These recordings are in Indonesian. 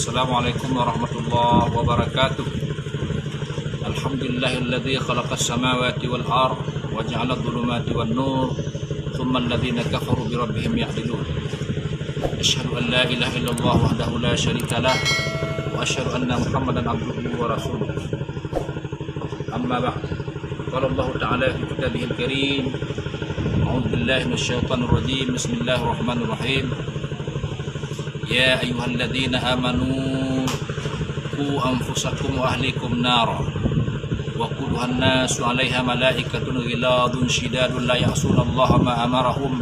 Assalamualaikum warahmatullahi wabarakatuh. Alhamdulillahilladzi khalaqas samawati wal ard wa ja'ala adh-dhulumati wan nur, thumma alladhina kafaru bi rabbihim ya'dilun. Asyhadu an la ilaha illallah wahdahu la syarika lah wa asyhadu anna Muhammadan abduhu wa rasuluh. Amma ba'd. Qala Allah Ta'ala fi kitabihil karim. A'udzu billahi minasyaitonir rajim. Bismillahirrahmanirrahim. Ya ayyuhalladzina amanu qu anfusakum wa ahlikum nara wa quduhan nasu 'alaiha malaikatun ghiladun shidadun la ya'sunallaha ma amarahum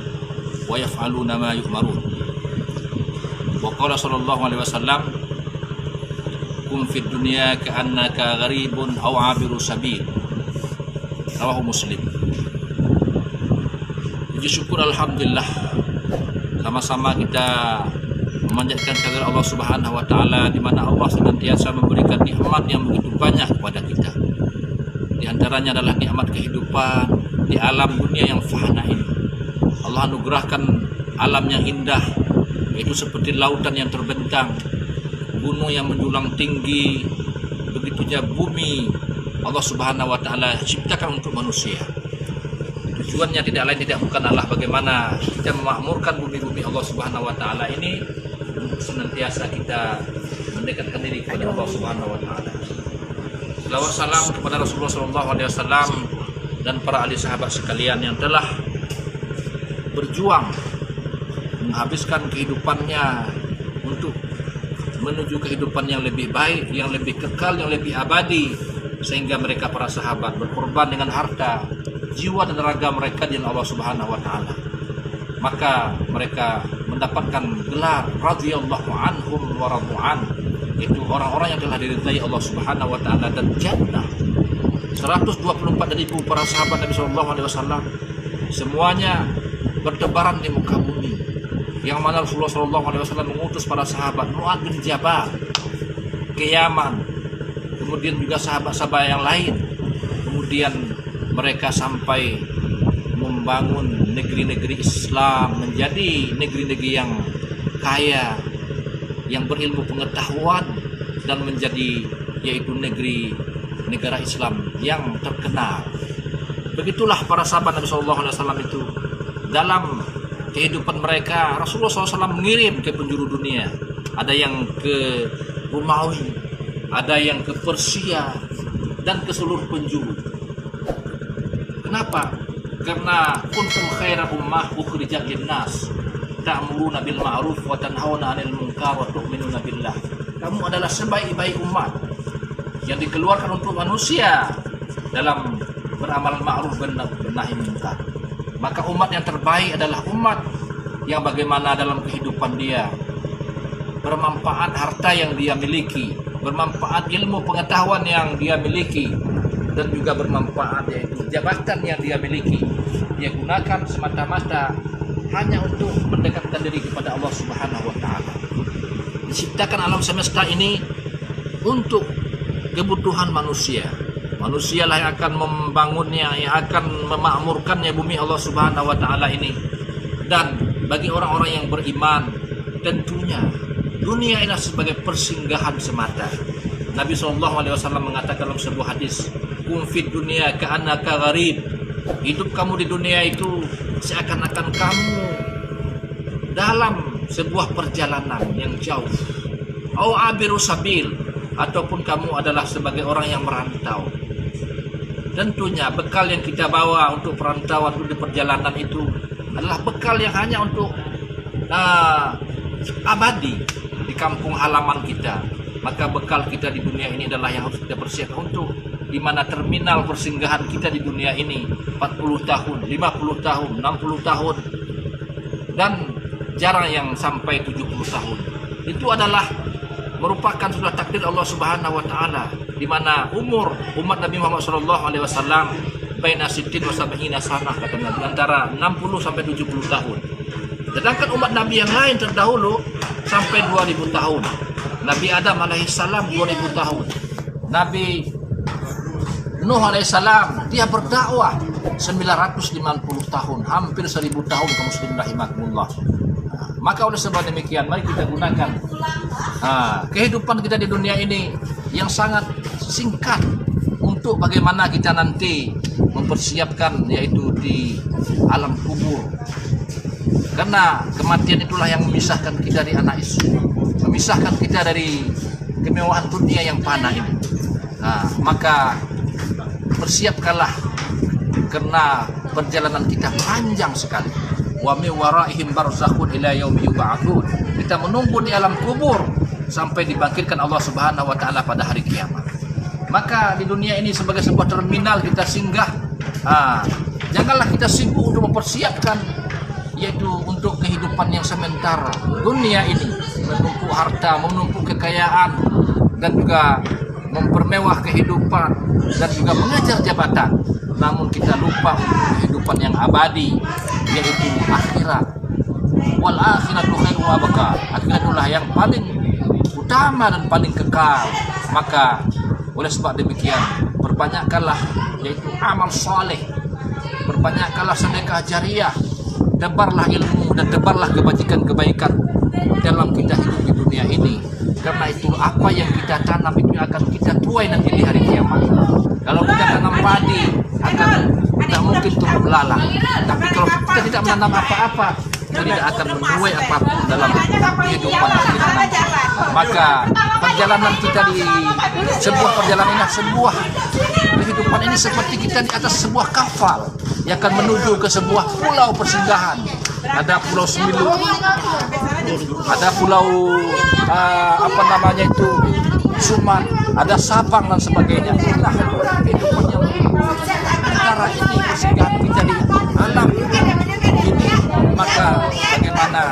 wa yaf'aluna ma yu'marun. Wa qala sallallahu alaihi wasallam, kun fid dunya ka'annaka gharibun aw 'abiru sabil. Rawahu Muslim. Puji syukur alhamdulillah, sama-sama kita memanjatkan kehadirat Allah Subhanahu wa taala, di mana Allah senantiasa memberikan nikmat yang begitu banyak kepada kita. Di antaranya adalah nikmat kehidupan di alam dunia yang fana ini. Allah anugerahkan alam yang indah, yaitu seperti lautan yang terbentang, gunung yang menjulang tinggi, begitunya bumi Allah Subhanahu wa taala ciptakan untuk manusia. Tujuannya tidak lain tidak bukan adalah bagaimana kita memakmurkan bumi-bumi Allah Subhanahu wa taala ini, senantiasa kita mendekatkan diri kepada Allah Subhanahu wa taala. Selawat salam kepada Rasulullah sallallahu alaihi wasallam dan para ahli sahabat sekalian yang telah berjuang menghabiskan kehidupannya untuk menuju kehidupan yang lebih baik, yang lebih kekal, yang lebih abadi, sehingga mereka para sahabat berkorban dengan harta, jiwa dan raga mereka di Allah Subhanahu wa taala. Maka mereka mendapatkan gelar radhiyallahu anhum wa radu'an, itu orang-orang yang telah diridhai Allah Subhanahu wa taala dan jannah. 124.000 para sahabat Nabi sallallahu alaihi wasallam semuanya bertebaran di muka bumi, yang mana Rasulullah sallallahu alaihi wasallam mengutus para sahabat Mu'adz bin Jabal ke Yaman, kemudian juga sahabat-sahabat yang lain, kemudian mereka sampai membangun negeri-negeri Islam menjadi negeri-negeri yang kaya, yang berilmu pengetahuan, dan menjadi yaitu negara Islam yang terkenal. Begitulah para sahabat Nabi SAW itu. Dalam kehidupan mereka, Rasulullah SAW mengirim ke penjuru dunia. Ada yang ke Romawi, ada yang ke Persia, dan ke seluruh penjuru. Kenapa? Karena kuntum khaira ummah ukhrijat linnas ta'muruna bil ma'ruf wa tanhauna 'anil munkar wa tu'minuna billah. Kamu adalah sebaik-baik umat yang dikeluarkan untuk manusia dalam beramal ma'ruf dan nahi munkar. Maka umat yang terbaik adalah umat yang bagaimana dalam kehidupan dia bermanfaat harta yang dia miliki, bermanfaat ilmu pengetahuan yang dia miliki, dan juga bermanfaat yaitu jabatan yang dia miliki, dia gunakan semata-mata hanya untuk mendekatkan diri kepada Allah Subhanahu wa taala. Diciptakan alam semesta ini untuk kebutuhan manusia. Manusialah yang akan membangunnya, yang akan memakmurkannya bumi Allah Subhanahu wa taala ini. Dan bagi orang-orang yang beriman, tentunya dunia ini sebagai persinggahan semata. Nabi SAW mengatakan dalam sebuah hadis, kun fid dunya ka'annaka gharib. Hidup kamu di dunia itu seakan-akan kamu dalam sebuah perjalanan yang jauh. Au abiru sabil, ataupun kamu adalah sebagai orang yang merantau. Tentunya bekal yang kita bawa untuk perantauan, untuk di perjalanan itu adalah bekal yang hanya untuk abadi di kampung halaman kita. Maka bekal kita di dunia ini adalah yang harus kita persiapkan untuk di mana terminal persinggahan kita di dunia ini 40 tahun, 50 tahun, 60 tahun, dan jarang yang sampai 70 tahun. Itu adalah merupakan sudah takdir Allah Subhanahu wa taala, di mana umur umat Nabi Muhammad sallallahu alaihi wasallam baina sittin wa sab'ina sanah, kata Nabi, antara 60 sampai 70 tahun. Sedangkan umat Nabi yang lain terdahulu sampai 2000 tahun. Nabi Adam alaihissalam 2000 tahun. Nabi Nuh alaihissalam dia berdakwah 950 tahun, hampir 1000 tahun, kaum muslimin rahimakumullah. Maka oleh sebab demikian, mari kita gunakan kehidupan kita di dunia ini yang sangat singkat untuk bagaimana kita nanti mempersiapkan, yaitu di alam kubur. Karena kematian itulah yang memisahkan kita dari anak istri, memisahkan kita dari kemewahan dunia yang fana ini. Maka persiapkanlah, karena perjalanan kita panjang sekali. Wa min waraihim barzakhun ila yaumi yub'atsun. Kita menunggu di alam kubur sampai dibangkitkan Allah Subhanahu wa taala pada hari kiamat. Maka di dunia ini sebagai sebuah terminal kita singgah. Janganlah kita sibuk untuk mempersiapkan, yaitu untuk kehidupan yang sementara. Dunia ini menumpuk harta, menumpuk kekayaan, dan juga mempermewah kehidupan, dan juga mengejar jabatan. Namun kita lupa untuk kehidupan yang abadi, yaitu akhirat. Wal akhiratu khairu wa abqa. Akhirat itulah yang paling utama dan paling kekal. Maka oleh sebab demikian, perbanyakkanlah yaitu amal soleh, perbanyakkanlah sedekah jariah, tebarlah ilmu dan tebarlah kebajikan-kebaikan dalam kita hidup di dunia ini. Karena itu apa yang kita tanam itu akan kita tuai nanti di hari kiamat. Kalau kita tanam padi, akan tidak mungkin tumbuh belalang. Tapi kalau kita tidak menanam apa-apa, kita tidak akan menuai apapun dalam kehidupan kita nanti. Maka perjalanan kita di sebuah perjalanan, sebuah kehidupan ini seperti kita di atas sebuah kapal yang akan menuju ke sebuah pulau persinggahan. Ada pulau Semilu, ada pulau Suman, ada Sabang dan sebagainya. Itulah kehidupan yang antara ini persinggahan kita di alam ini. Maka bagaimana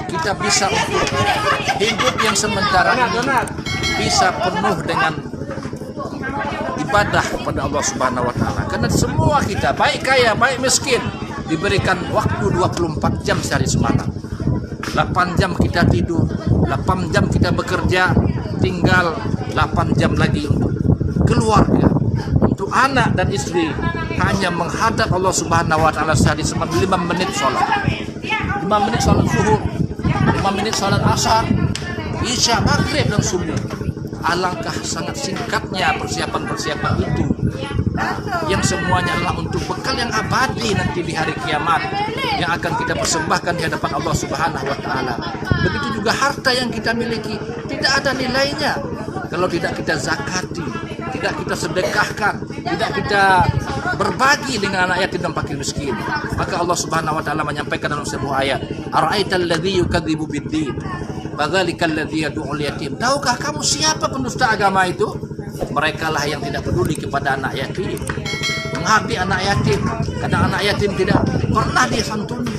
kita bisa untuk hidup yang sementara ini bisa penuh dengan ibadah kepada Allah Subhanahu wa taala. Karena semua kita, baik kaya, baik miskin, diberikan waktu 24 jam sehari semalam. 8 jam kita tidur, 8 jam kita bekerja, tinggal 8 jam lagi untuk keluarga, untuk anak dan istri. Hanya menghadap Allah Subhanahu wa taala sehari semalam 5 menit sholat. 5 menit sholat zuhur, 5 menit sholat asar, isya, maghrib dan subuh. Alangkah sangat singkatnya persiapan-persiapan itu, yang semuanya adalah untuk bekal yang abadi nanti di hari kiamat, yang akan kita persembahkan di hadapan Allah Subhanahu wa taala. Begitu juga harta yang kita miliki tidak ada nilainya kalau tidak kita zakati, tidak kita sedekahkan, tidak kita berbagi dengan anak yatim dan fakir miskin. Maka Allah Subhanahu wa taala menyampaikan dalam sebuah ayat, ara'aital ladzi yukadzibu bid-din fadzalikal ladzi yad'ul yatim. Tahukah kamu siapa pendusta agama itu? Mereka lah yang tidak peduli kepada anak yatim, menghargai anak yatim. Kadang anak yatim tidak pernah dia santuni,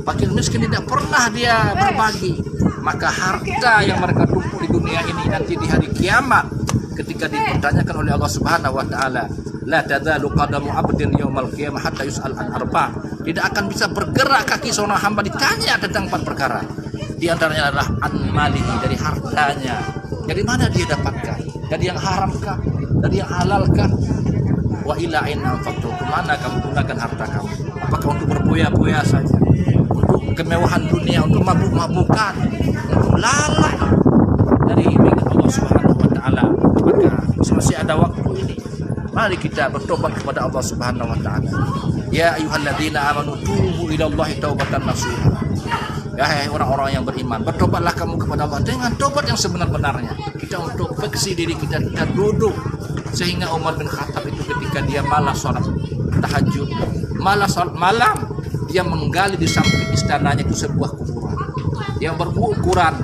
fakir miskin tidak pernah dia berbagi. Maka harta yang mereka tumpuk di dunia ini nanti di hari kiamat, ketika dipertanyakan oleh Allah Subhanahu wa taala, la tadzalu qadamu 'abdin yaumal qiyamah hatta yus'al an arba'. Tidak akan bisa bergerak kaki seorang hamba ditanya tentang 4 perkara. Di antaranya adalah an malihi, dari hartanya. Dari mana dia dapatkan? Dari yang haramkah? Dari yang halalkah? Wa ila aina anfaqtu, kemana kamu gunakan harta kamu? Apakah untuk berboya-boya saja? Untuk kemewahan dunia, untuk mabuk-mabukan, untuk lalai dari ingat Allah Subhanahu wa taala? Maka masih ada waktu ini. Mari kita bertobat kepada Allah Subhanahu wa taala. Ya ayyuhalladzina amanu tubu ilallahi taubatan nasuha. Ya orang-orang yang beriman, bertobatlah kamu kepada Allah dengan tobat yang sebenar-benarnya. Kita untuk fiksi diri kita, kita duduk. Sehingga Umar bin Khattab itu ketika dia malas sholat tahajud, malas sholat malam, dia menggali di samping istananya itu sebuah kuburan yang berukuran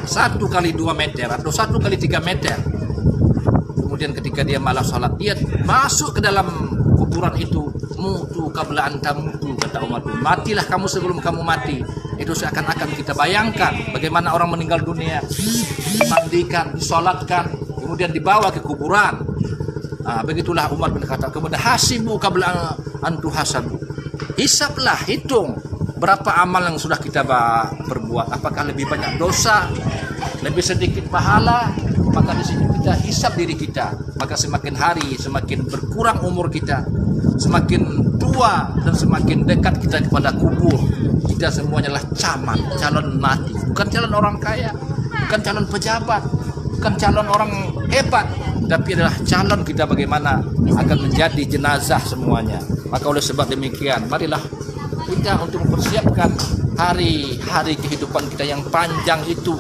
1 kali 2 meter atau 1 kali 3 meter. Kemudian ketika dia malas sholat, dia masuk ke dalam kuburan itu. Mutu qabla an tamutu, kata Umar, matilah kamu sebelum kamu mati. Itu seakan-akan kita bayangkan bagaimana orang meninggal dunia, dimandikan, disolatkan, kemudian dibawa ke kuburan. Begitulah Umar bin Khattab. Kemudian hasibu qabla an tuhasabu, hisablah, hitung berapa amal yang sudah kita berbuat, apakah lebih banyak dosa, lebih sedikit pahala. Maka di sini kita hisab diri kita. Maka semakin hari semakin berkurang umur kita, semakin tua tua dan semakin dekat kita kepada kubur, kita semuanya adalah calon mati. Bukan calon orang kaya, bukan calon pejabat, bukan calon orang hebat, tapi adalah calon kita bagaimana akan menjadi jenazah semuanya. Maka oleh sebab demikian, marilah kita untuk mempersiapkan hari-hari kehidupan kita yang panjang itu,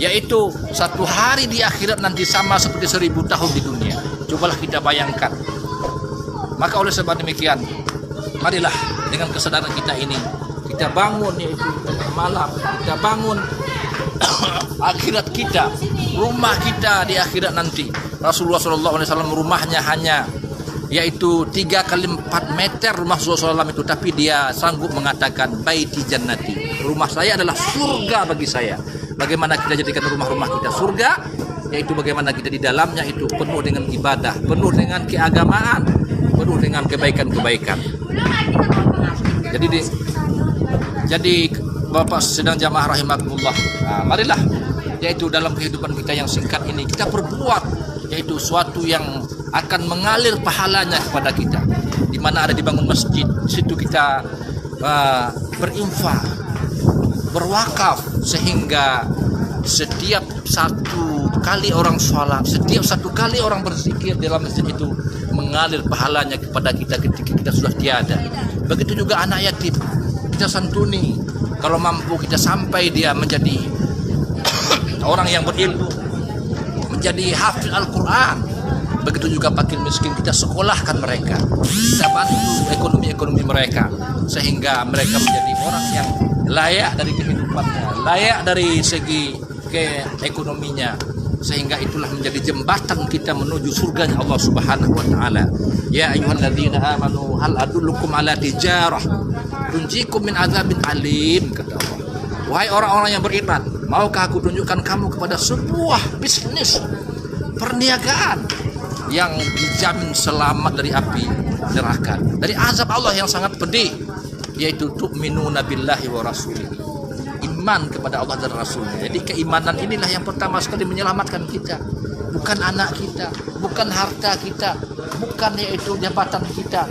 yaitu satu hari di akhirat nanti sama seperti 1000 tahun di dunia. Cobalah kita bayangkan. Maka oleh sebab demikian, marilah dengan kesadaran kita ini, kita bangun yaitu malam, kita bangun akhirat kita, rumah kita di akhirat nanti. Rasulullah SAW rumahnya hanya yaitu 3 kali 4 meter rumah Rasulullah SAW itu, tapi dia sanggup mengatakan baiti jannati, rumah saya adalah surga bagi saya. Bagaimana kita jadikan rumah-rumah kita surga, yaitu bagaimana kita di dalamnya itu penuh dengan ibadah, penuh dengan keagamaan, penuh dengan kebaikan-kebaikan. Jadi Bapak sedang jamaah rahimakumullah, marilah yaitu dalam kehidupan kita yang singkat ini kita perbuat yaitu suatu yang akan mengalir pahalanya kepada kita. Di mana ada dibangun masjid, situ kita berinfak, berwakaf, sehingga setiap satu kali orang sholat, setiap satu kali orang berzikir dalam masjid itu mengalir pahalanya kepada kita ketika kita sudah tiada. Begitu juga anak yatim, kita santuni, kalau mampu kita sampai dia menjadi orang yang berilmu, menjadi hafiz Al-Quran. Begitu juga fakir miskin, kita sekolahkan mereka, kita bantu ekonomi mereka, sehingga mereka menjadi orang yang layak dari kehidupannya, layak dari segi keekonominya, sehingga itulah menjadi jembatan kita menuju surganya Allah Subhanahu wa taala. Ya ayyuhalladzina amanu hal adullukum ala tijarah tunjikum min adzabin alim, kata Allah. Wahai orang-orang yang beriman, maukah aku tunjukkan kamu kepada sebuah bisnis perniagaan yang dijamin selamat dari api neraka, dari azab Allah yang sangat pedih, yaitu tu'minuna billahi wa rasulihi, iman kepada Allah dan Rasulnya. Jadi keimanan inilah yang pertama sekali menyelamatkan kita, bukan anak kita, bukan harta kita, bukan yaitu jabatan kita.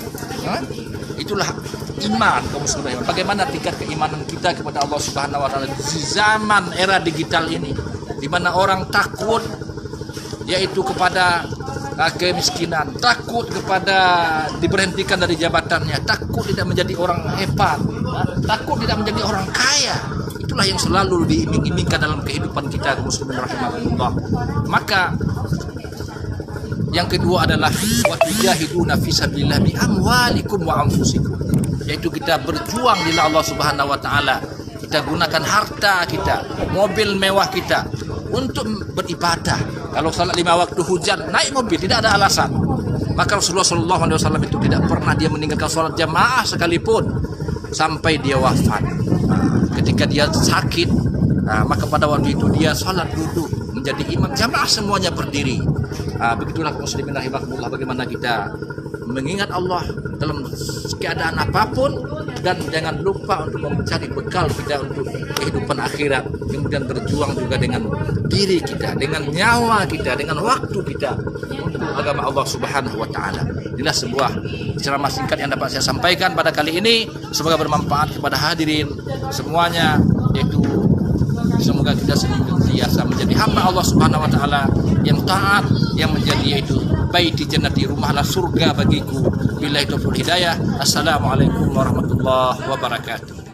Itulah iman kaum muslimin. Bagaimana tingkat keimanan kita kepada Allah Subhanahu wa taala di zaman era digital ini, di mana orang takut yaitu kepada kemiskinan, takut kepada diberhentikan dari jabatannya, takut tidak menjadi orang hebat, takut tidak menjadi orang kaya. Itulah yang selalu diiming-imingkan dalam kehidupan kita muslimin rahimahullah. Maka yang kedua adalah wa tujahiduna fi sabilillah bi amwalikum wa anfusikum, yaitu kita berjuang di Allah Subhanahu wa taala. Kita gunakan harta kita, mobil mewah kita untuk beribadah. Kalau salat 5 waktu hujan, naik mobil, tidak ada alasan. Maka Rasulullah SAW itu tidak pernah dia meninggalkan sholat jamaah sekalipun sampai dia wafat. Ketika dia sakit, maka pada waktu itu dia sholat duduk menjadi imam, jamaah semuanya berdiri. Begitulah muslimin rahimakumullah, bagaimana kita mengingat Allah dalam keadaan apapun, dan jangan lupa untuk mencari bekal kita untuk kehidupan akhirat, kemudian berjuang juga dengan diri kita, dengan nyawa kita, dengan waktu kita untuk agama Allah Subhanahu wa taala. Inilah sebuah ceramah singkat yang dapat saya sampaikan pada kali ini, semoga bermanfaat kepada hadirin semuanya, yaitu semoga kita senantiasa menjadi hamba Allah Subhanahu wa taala yang taat, yang menjadi yaitu baiti jannati, rumahlah surga bagiku. Billahi taufiq hidayah. Assalamualaikum warahmatullahi wabarakatuh.